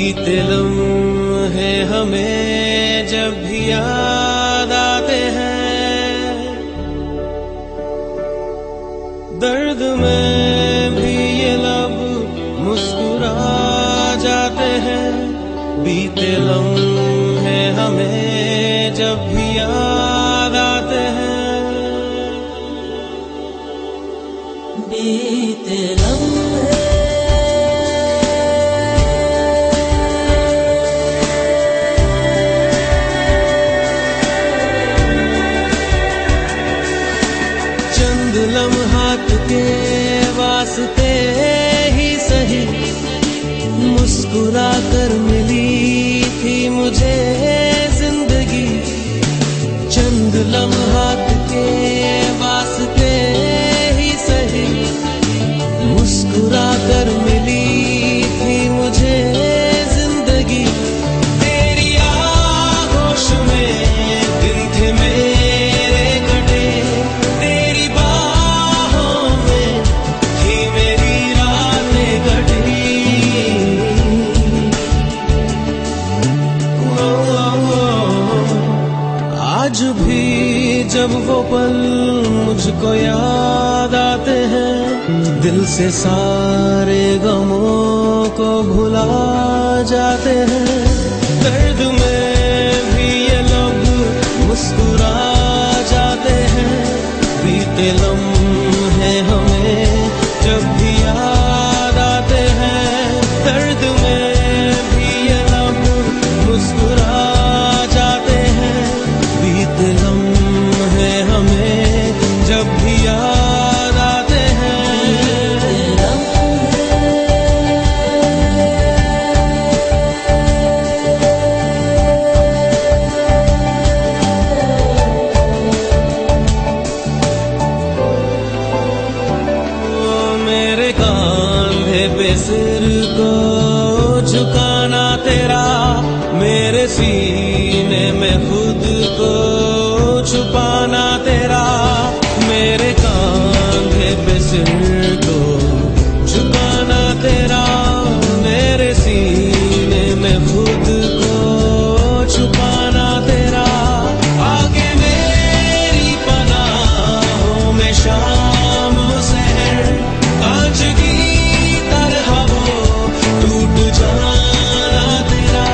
बीते लम्हे हमें जब भी याद आते हैं, दर्द में भी ये लब मुस्कुरा जाते हैं। बीते लम्हे हमें जब भी याद आते हैं, बीते लम्हे चंद लम्हात के वास्ते ही सही मुस्कुरा कर मिली थी मुझे जिंदगी। चंद लम्हात के वास्ते ही सही मुस्कुरा कर मिली थी मुझे जिंदगी। तेरी आगोश में दिन थे मेरे कटे, तेरी बाहों में थी मेरी रातें कटी। आज भी जब वो पल मुझको याद आते हैं, दिल से सारे गमों को भुला जाते हैं। दर्द में भी ये लब मुस्कुरा जाते हैं। बीते लम्हे हमें जब भी याद आते हैं, दर्द में भी ये लब मुस्कुरा जाते हैं। बीते लम्हे हमें जब भी याद आते हैं। मेरे कांधे पे सिर को झुकाना तेरा, मेरे सीने में खुद को छुपाना तेरा। मेरे कांधे पे सिर को झुकाना तेरा, मेरे सीने में खुद को छुपाना तेरा। आगे मेरी पनाहों में शाम शहर, कांच की तरह वो टूट जाना तेरा।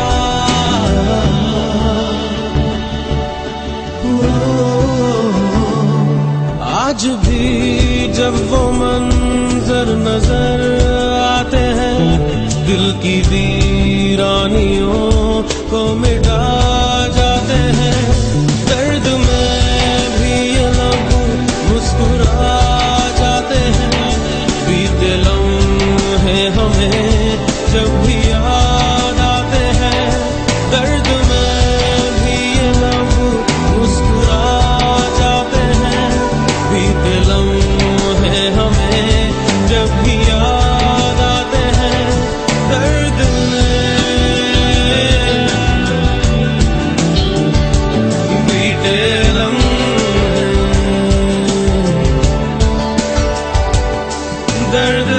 आज भी जब वो मंजर नजर आते हैं, दिल की वीरानियों को मिटा जाते हैं। दर्द में भी ये लब मुस्कुरा जाते हैं। बीते लम्हे हमें जब भी याद आते हैं, दर्द में भी ये लब मुस्कुरा जाते हैं। बीते लम्हे हमें जब भी याद आते हैं, दर्द में बीते लम्हे दर्द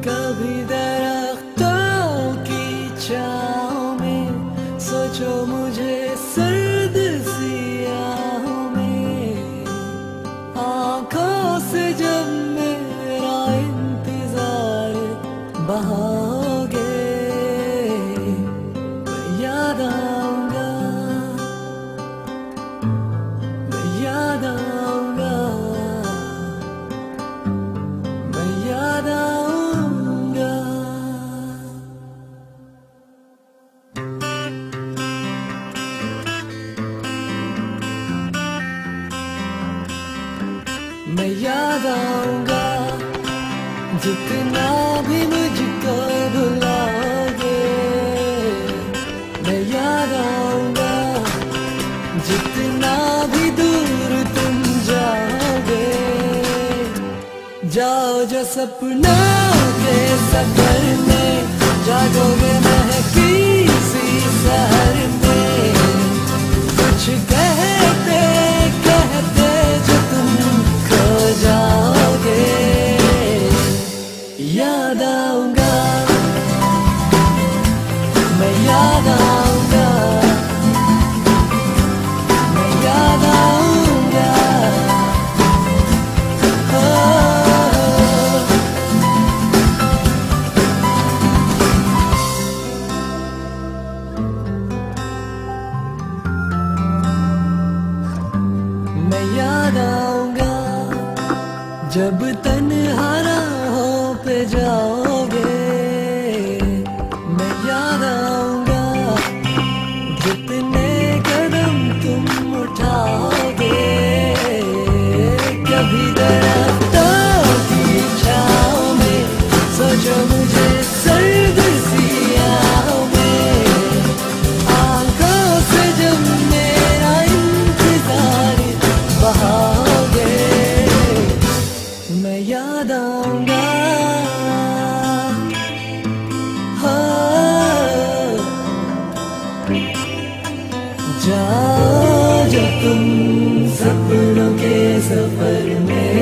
कभी दरख्तों की छाँव में सोचो मुझे सर्द सियाहों में, आँखों से जब मेरा इंतजार बहाओगे, मैं याद आऊंगा, मैं याद आऊंगा, मैं याद आऊंगा। मैं याद आऊंगा जितना भी मुझको भुलाओगे, मैं याद आऊंगा जितना जाओ जो सपनों के सफर में, जागोगे महकी सी शहर में। कुछ कहते कहते जो तुम खो जाओगे, याद आऊंगा, मैं याद आऊंगा, मैं याद आऊंगा। मैं याद आऊंगा जब तन्हा राहों पे जाओगे। मैं याद आऊंगा जितने कदम तुम उठाओगे। कभी दरख्तों की छाँव में सोचो मुझे सर्द सियाहों में। आंखों से जब मेरा इंतजार बहाओगे, मैं याद आऊंगा। हाँ, जाओ जो तुम सपनों के सफर में,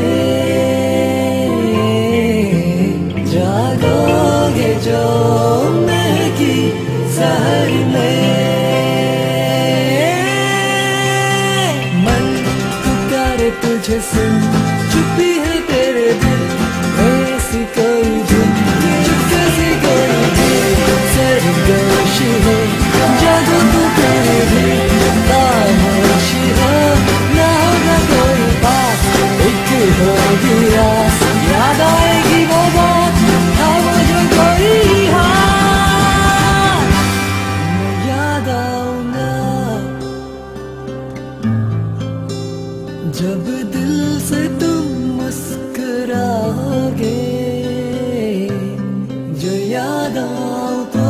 जागोगे जो महकी शहर में। मन पुकारे तुझे सुन, चुपी है तेरे दिल, ऐसी कोई धुन, चुपके से कोई दिल सरगोश है। जागो तू तेरे दिल खामोश है, ना होगा कोई बात, एक होगी आस। याद आएगी वो बात, थामो जो कोई हाथ। मैं याद आऊंगा जब दिल से तुम मुस्कुराओगे। जो याद आओ तो